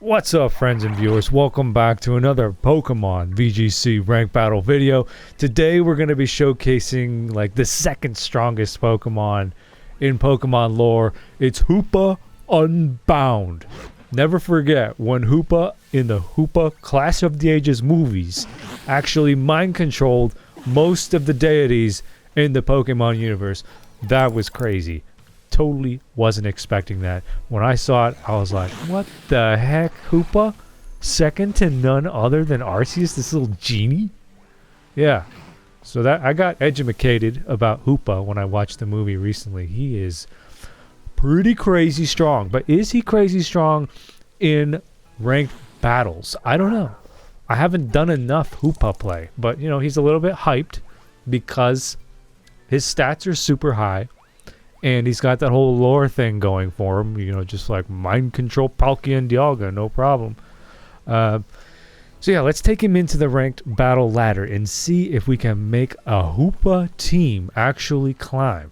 What's up, friends and viewers? Welcome back to another Pokemon VGC rank battle video. Today we're going to be showcasing like the second strongest Pokemon in Pokemon lore. It's Hoopa Unbound. Never forget when Hoopa in the Hoopa Clash of the Ages movies actually mind controlled most of the deities in the Pokemon universe. That was crazy. Totally wasn't expecting that. When I saw it, I was like, what the heck, Hoopa? Second to none other than Arceus, this little genie? Yeah. So that I got educated about Hoopa when I watched the movie recently. He is pretty crazy strong. But is he crazy strong in ranked battles? I don't know. I haven't done enough Hoopa play. But, you know, he's a little bit hyped because his stats are super high. And he's got that whole lore thing going for him, you know, just like mind control Palkia and Dialga, no problem. So yeah, let's take him into the ranked battle ladder and see if we can make a Hoopa team actually climb.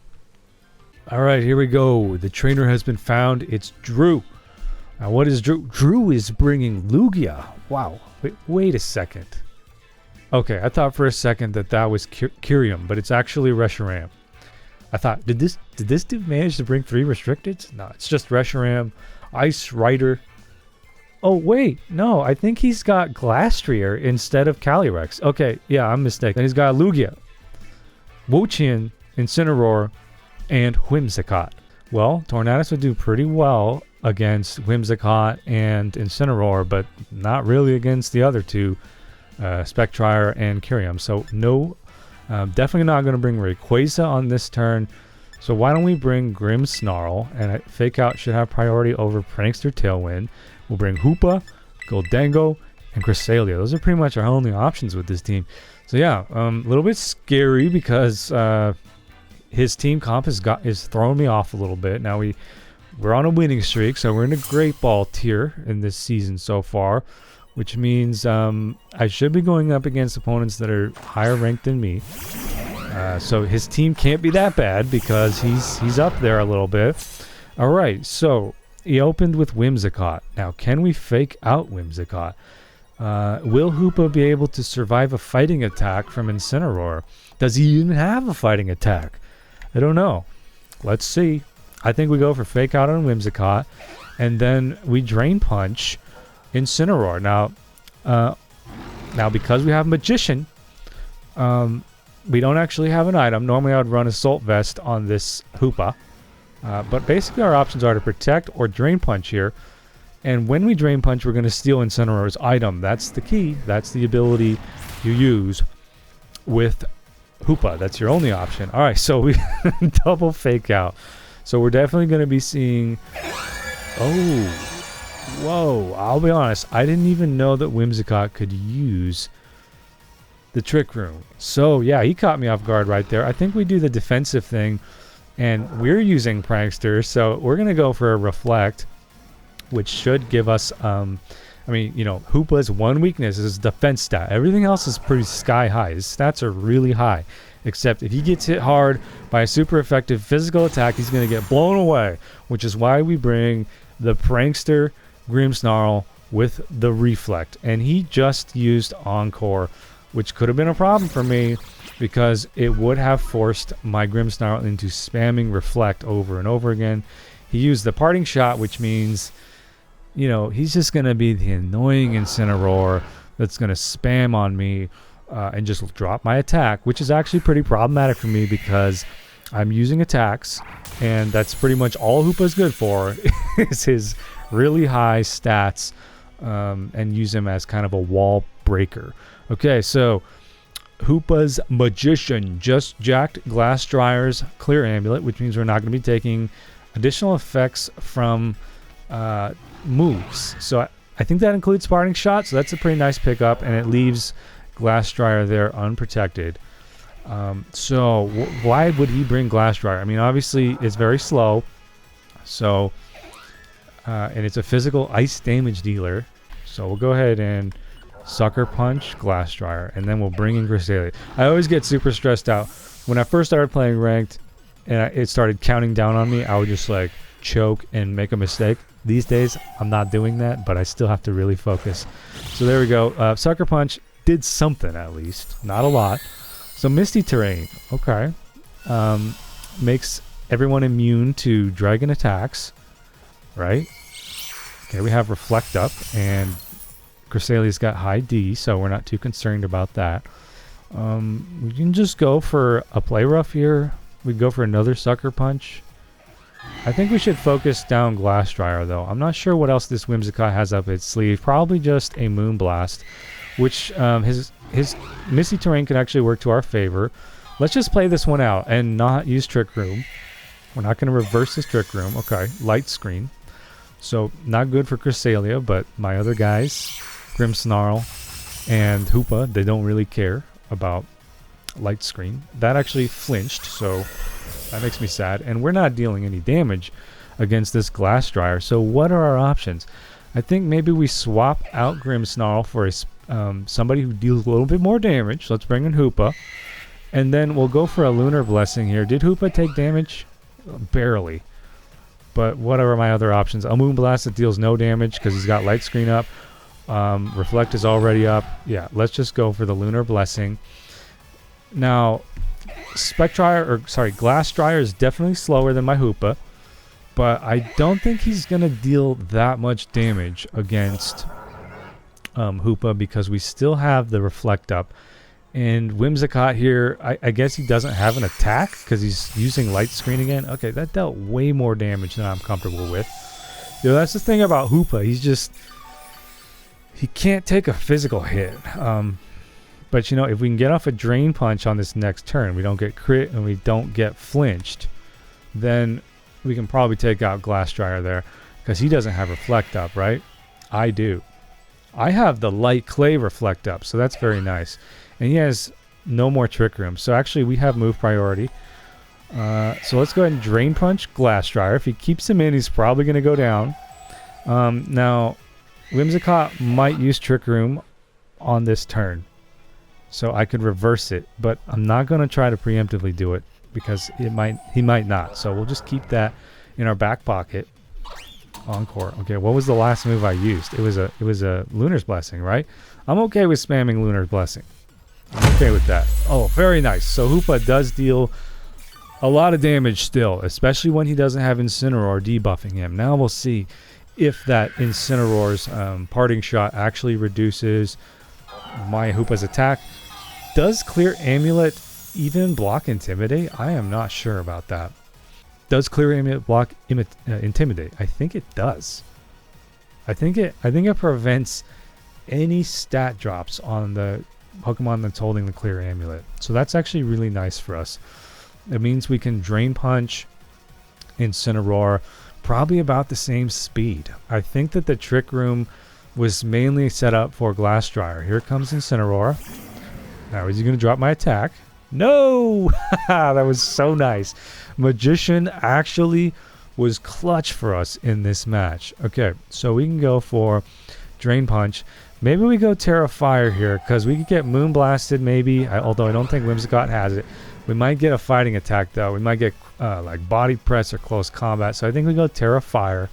Alright, here we go. The trainer has been found. It's Drew. Now what is Drew? Drew is bringing Lugia. Wow. Wait a second. Okay, I thought for a second that was Kyurem, but it's actually Reshiram. I thought, did this dude manage to bring 3 restricteds? No, it's just Reshiram, Ice Rider. Oh wait, no, I think he's got Glastrier instead of Calyrex. Okay, yeah, I'm mistaken. Then he's got Lugia, Wo-Chien, Incineroar, and Whimsicott. Well, Tornadus would do pretty well against Whimsicott and Incineroar, but not really against the other two, Spectrier and Kyurem. So no. Definitely not going to bring Rayquaza on this turn. So why don't we bring Grimmsnarl, and Fake Out should have priority over Prankster Tailwind. We'll bring Hoopa, Goldango, and Cresselia. Those are pretty much our only options with this team. So yeah, a little bit scary because his team comp is throwing me off a little bit. Now we're on a winning streak, so we're in a Great Ball tier in this season so far, which means I should be going up against opponents that are higher ranked than me. So his team can't be that bad because he's up there a little bit. All right, so he opened with Whimsicott. Now, can we fake out Whimsicott? Will Hoopa be able to survive a fighting attack from Incineroar? Does he even have a fighting attack? I don't know. Let's see. I think we go for fake out on Whimsicott, and then we Drain Punch Incineroar. Now because we have Magician, we don't actually have an item. Normally I would run Assault Vest on this Hoopa, but basically our options are to protect or Drain Punch here, and when we Drain Punch we're going to steal Incineroar's item. That's the key. That's the ability you use with Hoopa. That's your only option. Alright, so we double Fake Out. So we're definitely going to be seeing... Oh... Whoa, I'll be honest, I didn't even know that Whimsicott could use the Trick Room. So yeah, he caught me off guard right there. I think we do the defensive thing, and we're using Prankster, so we're going to go for a Reflect, which should give us, I mean, you know, Hoopa's one weakness is his defense stat. Everything else is pretty sky high. His stats are really high, except if he gets hit hard by a super effective physical attack, he's going to get blown away, which is why we bring the Prankster Grimmsnarl with the Reflect, and he just used Encore, which could have been a problem for me because it would have forced my Grimmsnarl into spamming Reflect over and over again. He used the Parting Shot, which means, you know, he's just going to be the annoying Incineroar that's going to spam on me and just drop my attack, which is actually pretty problematic for me because I'm using attacks, and that's pretty much all Hoopa's good for is his really high stats, and use him as kind of a wall breaker. Okay, so Hoopa's Magician just jacked Glastrier's Clear Amulet, which means we're not going to be taking additional effects from moves. So I think that includes Parting Shot, so that's a pretty nice pickup, and it leaves Glastrier there unprotected. So why would he bring Glastrier? I mean, obviously it's very slow, so and it's a physical ice damage dealer. So we'll go ahead and Sucker Punch Glastrier, and then we'll bring in Cresselia. I always get super stressed out. When I first started playing ranked and it started counting down on me, I would just like choke and make a mistake. These days, I'm not doing that, but I still have to really focus. So there we go. Sucker Punch did something at least. Not a lot. So Misty Terrain. Okay. Makes everyone immune to dragon attacks. Right? Okay, we have Reflect Up, and Cressalia's got high D, so we're not too concerned about that. We can just go for a Play Rough here. We go for another Sucker Punch. I think we should focus down Glass Dryer, though. I'm not sure what else this Whimsicott has up its sleeve. Probably just a Moonblast, which his Misty Terrain can actually work to our favor. Let's just play this one out and not use Trick Room. We're not going to reverse this Trick Room. Okay, Light Screen. So, not good for Cresselia, but my other guys, Grimmsnarl and Hoopa, they don't really care about Light Screen. That actually flinched, so that makes me sad. And we're not dealing any damage against this Glass Dryer. So, what are our options? I think maybe we swap out Grimmsnarl for somebody who deals a little bit more damage. So let's bring in Hoopa. And then we'll go for a Lunar Blessing here. Did Hoopa take damage? Barely. But what are my other options? A Moonblast that deals no damage because he's got Light Screen up. Reflect is already up. Yeah, let's just go for the Lunar Blessing. Now, Glass Dryer is definitely slower than my Hoopa. But I don't think he's going to deal that much damage against Hoopa because we still have the Reflect up. And Whimsicott here, I guess he doesn't have an attack because he's using Light Screen again. Okay, that dealt way more damage than I'm comfortable with. You know, that's the thing about Hoopa. He can't take a physical hit. But, you know, if we can get off a Drain Punch on this next turn, we don't get crit and we don't get flinched, then we can probably take out Glass Dryer there because he doesn't have Reflect up, right? I do. I have the Light Clay Reflect up, so that's very nice. And he has no more Trick Room. So actually we have move priority. So let's go ahead and Drain Punch Glass Dryer. If he keeps him in, he's probably going to go down. Now, Whimsicott might use Trick Room on this turn. So I could reverse it. But I'm not going to try to preemptively do it because he might not. So we'll just keep that in our back pocket. Encore. Okay, what was the last move I used? It was a Lunar's Blessing, right? I'm okay with spamming Lunar's Blessing. I'm okay with that. Oh, very nice. So Hoopa does deal a lot of damage still, especially when he doesn't have Incineroar debuffing him. Now we'll see if that Incineroar's parting shot actually reduces my Hoopa's attack. Does Clear Amulet even block Intimidate? I am not sure about that. Does Clear Amulet block Intimidate? I think it does. I think it prevents any stat drops on the Pokemon that's holding the Clear Amulet. So that's actually really nice for us. It means we can Drain Punch Incineroar probably about the same speed. I think that the Trick Room was mainly set up for Glass Dryer. Here comes Incineroar. Now is he going to drop my attack? No! That was so nice. Magician actually was clutch for us in this match. Okay, so we can go for Drain Punch. Maybe we go Tera Fire here because we could get Moonblasted maybe, although I don't think Whimsicott has it. We might get a fighting attack though. We might get like Body Press or Close Combat. So I think we go Tera Fire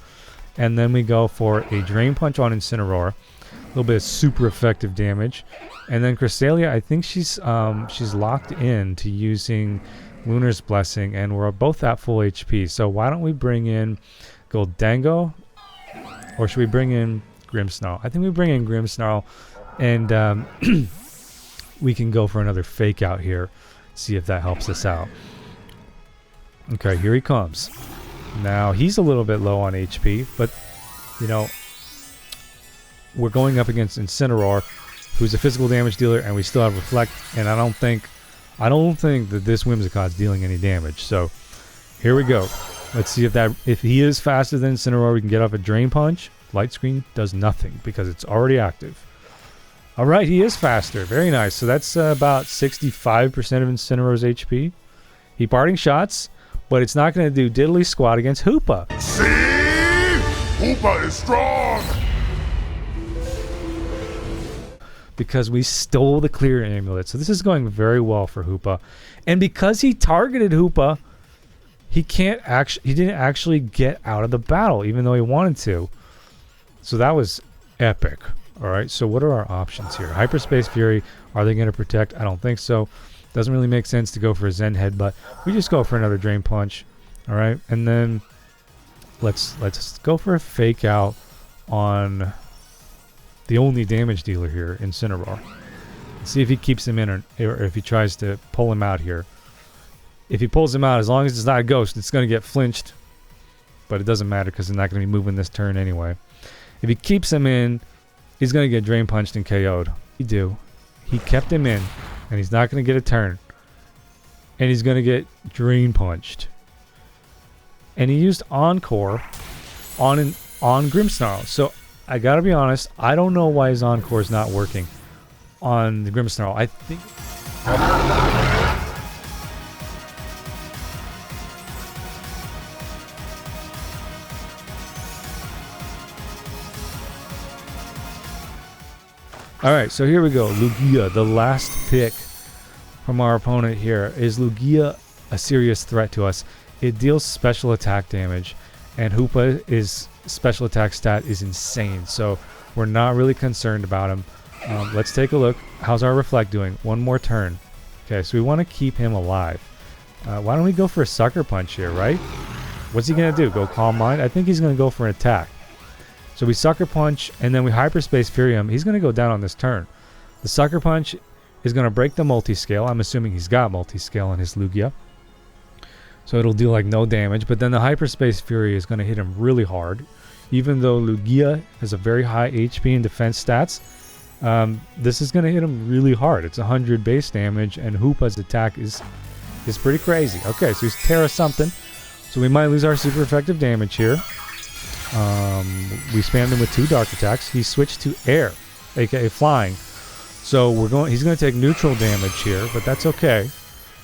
and then we go for a Drain Punch on Incineroar. A little bit of super effective damage. And then Cresselia, I think she's locked in to using Lunar's Blessing, and we're both at full HP. So why don't we bring in Goldango, or should we bring in Grimmsnarl? I think we bring in Grimmsnarl, and we can go for another Fake Out here. See if that helps us out. Okay, here he comes. Now he's a little bit low on HP, but you know, we're going up against Incineroar, who's a physical damage dealer, and we still have Reflect, and I don't think that this Whimsicott's dealing any damage. So here we go. Let's see if he is faster than Incineroar, we can get off a Drain Punch. Light Screen does nothing because it's already active. All right, he is faster. Very nice. So that's about 65% of Incineroar's HP. He parting shots, but it's not going to do diddly squat against Hoopa. See? Hoopa is strong! Because we stole the Clear Amulet. So this is going very well for Hoopa. And because he targeted Hoopa, he didn't actually get out of the battle, even though he wanted to. So that was epic. All right, so what are our options here? Hyperspace Fury, are they going to protect? I don't think so. Doesn't really make sense to go for a Zen Headbutt. We just go for another Drain Punch. All right, and then let's go for a Fake Out on the only damage dealer here, Incineroar. See if he keeps him in or if he tries to pull him out here. If he pulls him out, as long as it's not a ghost, it's going to get flinched. But it doesn't matter because they're not going to be moving this turn anyway. If he keeps him in, he's going to get Drain Punched and KO'd. He kept him in, and he's not going to get a turn. And he's going to get Drain Punched. And he used Encore on Grimmsnarl. So I got to be honest, I don't know why his Encore is not working on the Grimmsnarl. I think... Alright, so here we go. Lugia, the last pick from our opponent here. Is Lugia a serious threat to us? It deals special attack damage, and Hoopa's special attack stat is insane, so we're not really concerned about him. Let's take a look. How's our Reflect doing? One more turn. Okay, so we want to keep him alive. Why don't we go for a Sucker Punch here, right? What's he going to do? Go Calm Mind? I think he's going to go for an attack. So we Sucker Punch, and then we Hyperspace Fury him. He's going to go down on this turn. The Sucker Punch is going to break the Multiscale. I'm assuming he's got Multiscale on his Lugia. So it'll do like no damage. But then the Hyperspace Fury is going to hit him really hard. Even though Lugia has a very high HP and defense stats, this is going to hit him really hard. It's 100 base damage, and Hoopa's attack is pretty crazy. Okay, so he's Tera something. So we might lose our super effective damage here. We spammed him with 2 dark attacks. He switched to air, aka flying. So he's going to take neutral damage here, but that's okay.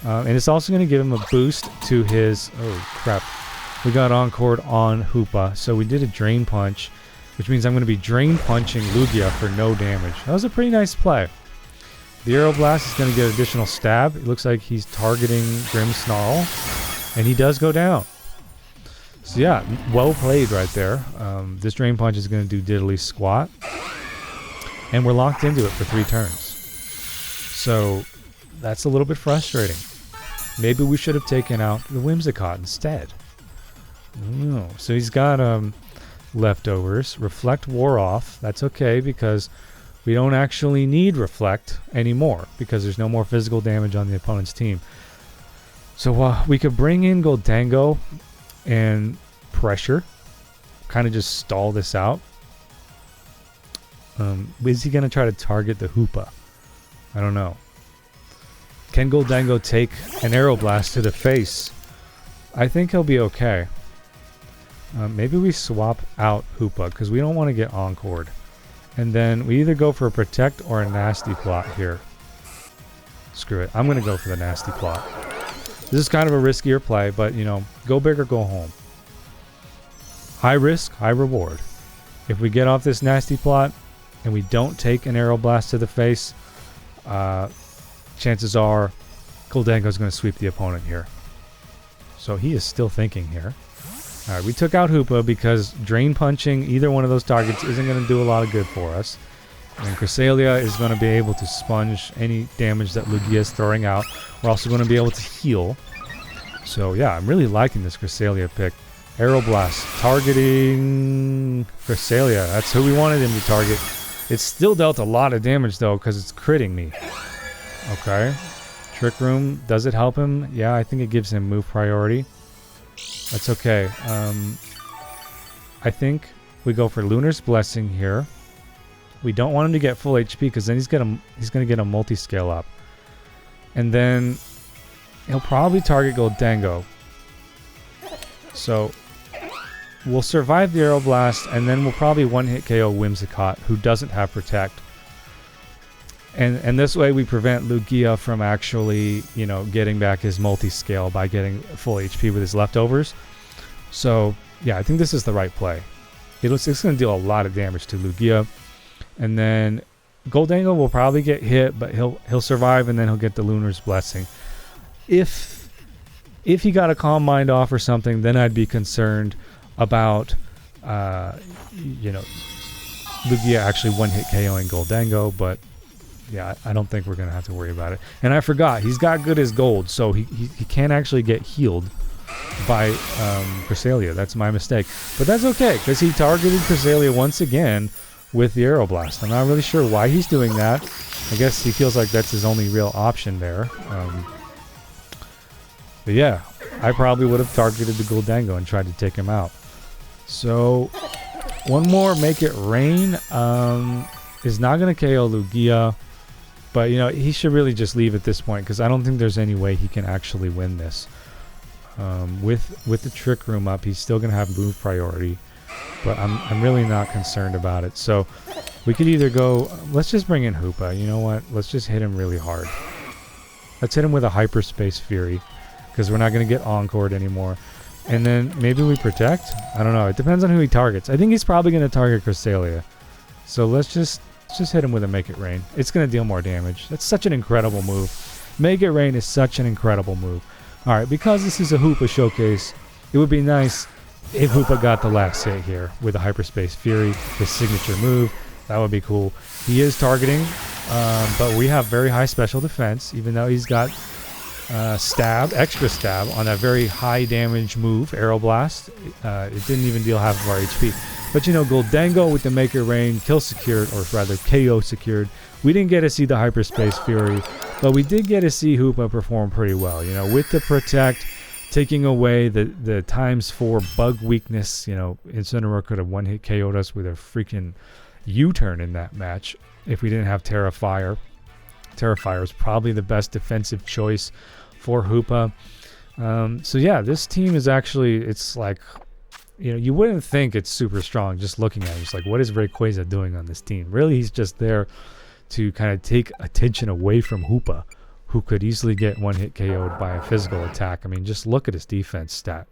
And it's also going to give him a boost to his... Oh, crap. We got Encored on Hoopa. So we did a Drain Punch, which means I'm going to be Drain Punching Lugia for no damage. That was a pretty nice play. The Aeroblast is going to get additional stab. It looks like he's targeting Grimmsnarl, and he does go down. So yeah, well played right there. This Drain Punch is going to do diddly squat. And we're locked into it for 3 turns. So that's a little bit frustrating. Maybe we should have taken out the Whimsicott instead. No. So he's got leftovers. Reflect wore off. That's okay because we don't actually need Reflect anymore because there's no more physical damage on the opponent's team. So we could bring in Goldango and pressure, kind of just stall this out. Is he going to try to target the Hoopa? I don't know. Can Goldango take an Aeroblast to the face? I think he'll be okay. Maybe we swap out Hoopa because we don't want to get Encored. And then we either go for a Protect or a Nasty Plot here. Screw it. I'm going to go for the Nasty Plot. This is kind of a riskier play, but, you know, go big or go home. High risk, high reward. If we get off this Nasty Plot and we don't take an Aeroblast to the face, chances are Goldango's going to sweep the opponent here. So he is still thinking here. Alright, we took out Hoopa because Drain Punching either one of those targets isn't going to do a lot of good for us. And Cresselia is going to be able to sponge any damage that Lugia is throwing out. We're also going to be able to heal. So yeah, I'm really liking this Cresselia pick. Aeroblast targeting Cresselia. That's who we wanted him to target. It still dealt a lot of damage though because it's critting me. Okay. Trick Room, does it help him? Yeah, I think it gives him move priority. That's okay. I think we go for Lunar's Blessing here. We don't want him to get full HP because then he's going to get a multi-scale up. And then he'll probably target Goldango. So we'll survive the Aeroblast and then we'll probably one-hit KO Whimsicott, who doesn't have Protect. And this way we prevent Lugia from actually, you know, getting back his multi-scale by getting full HP with his leftovers. So yeah, I think this is the right play. It's going to deal a lot of damage to Lugia. And then Goldango will probably get hit, but he'll survive, and then he'll get the Lunar's Blessing. If If he got a Calm Mind off or something, then I'd be concerned about, you know, Lugia actually one-hit KOing Goldango, but yeah, I don't think we're going to have to worry about it. And I forgot, he's got good as gold, so he can't actually get healed by Cresselia. That's my mistake. But that's okay, because he targeted Cresselia once again with the Aeroblast. I'm not really sure why he's doing that. I guess he feels like that's his only real option there. But yeah, I probably would have targeted the Goldango and tried to take him out. So, one more, Make It Rain, is not going to KO Lugia. But, you know, he should really just leave at this point, because I don't think there's any way he can actually win this. With the Trick Room up, he's still going to have move priority. But I'm really not concerned about it. So, we could either go, let's just bring in Hoopa. You know what? Let's just hit him really hard. Let's hit him with a Hyperspace Fury, because we're not going to get Encored anymore. And then maybe we Protect? I don't know. It depends on who he targets. I think he's probably going to target Cresselia. So let's just hit him with a Make It Rain. It's going to deal more damage. That's such an incredible move. Make It Rain is such an incredible move. Alright, because this is a Hoopa showcase, it would be nice if Hoopa got the last hit here with a Hyperspace Fury, his signature move. That would be cool. He is targeting, but we have very high special defense, even though he's got stab, extra stab on that very high damage move, Aeroblast. It didn't even deal half of our HP. But you know, Goldango with the Make It Rain, kill secured, or rather KO secured. We didn't get to see the Hyperspace Fury, but we did get to see Hoopa perform pretty well. You know, with the Protect, taking away the ×4 bug weakness. You know, Incineroar could have one-hit KO'd us with a freaking U-turn in that match if we didn't have Tera Fire. Tera Fire is probably the best defensive choice for Hoopa. So yeah, this team is actually, it's like, you know, you wouldn't think it's super strong just looking at it. It's like, what is Rayquaza doing on this team? Really, he's just there to kind of take attention away from Hoopa, who could easily get one-hit KO'd by a physical attack. I mean, just look at his defense stat.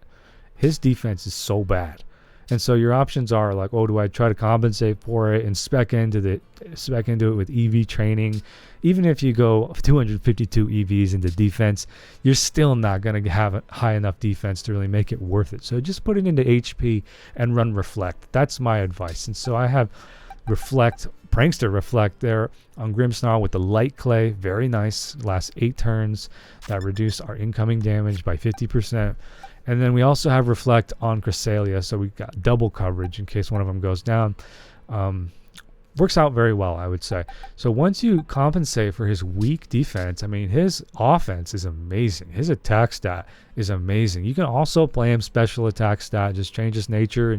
His defense is so bad. And so your options are like, oh, do I try to compensate for it and spec into it with EV training? Even if you go 252 EVs into defense, you're still not going to have a high enough defense to really make it worth it. So just put it into HP and run Reflect. That's my advice. And so I have Reflect, Prankster Reflect there on Grimmsnarl with the Light Clay. Very nice. Last 8 turns. That reduced our incoming damage by 50%. And then we also have Reflect on Cresselia, so we've got double coverage in case one of them goes down. Works out very well, I would say. So once you compensate for his weak defense, I mean, his offense is amazing. His attack stat is amazing. You can also play him special attack stat, just change his nature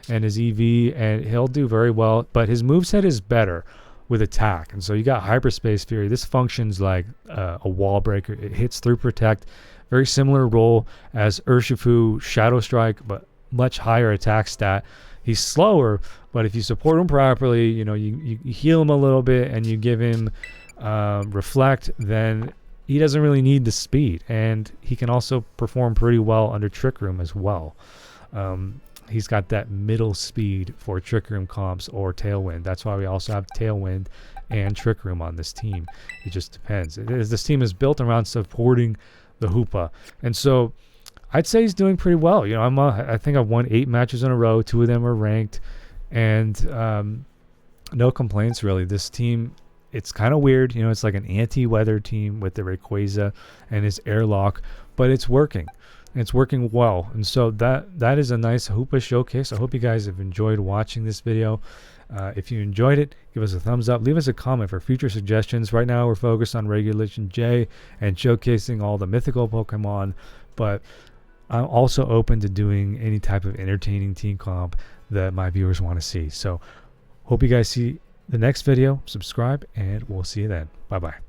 and his EV, and he'll do very well. But his moveset is better with attack. And so you got Hyperspace Fury. This functions like a wall breaker. It hits through Protect. Very similar role as Urshifu Shadow Strike, but much higher attack stat. He's slower, but if you support him properly, you know, you heal him a little bit and you give him Reflect, then he doesn't really need the speed. And he can also perform pretty well under Trick Room as well. He's got that middle speed for Trick Room comps or Tailwind. That's why we also have Tailwind and Trick Room on this team. It just depends. This team is built around supporting the Hoopa, and so I'd say he's doing pretty well. You know, I think I've won 8 matches in a row. 2 of them are ranked, and no complaints really. This team, it's kind of weird. You know, it's like an anti-weather team with the Rayquaza and his airlock, but it's working. It's working well, and so that is a nice Hoopa showcase. I hope you guys have enjoyed watching this video. If you enjoyed it, give us a thumbs up. Leave us a comment for future suggestions. Right now, we're focused on Regulation J and showcasing all the mythical Pokemon, but I'm also open to doing any type of entertaining team comp that my viewers want to see. So, hope you guys see the next video. Subscribe, and we'll see you then. Bye-bye.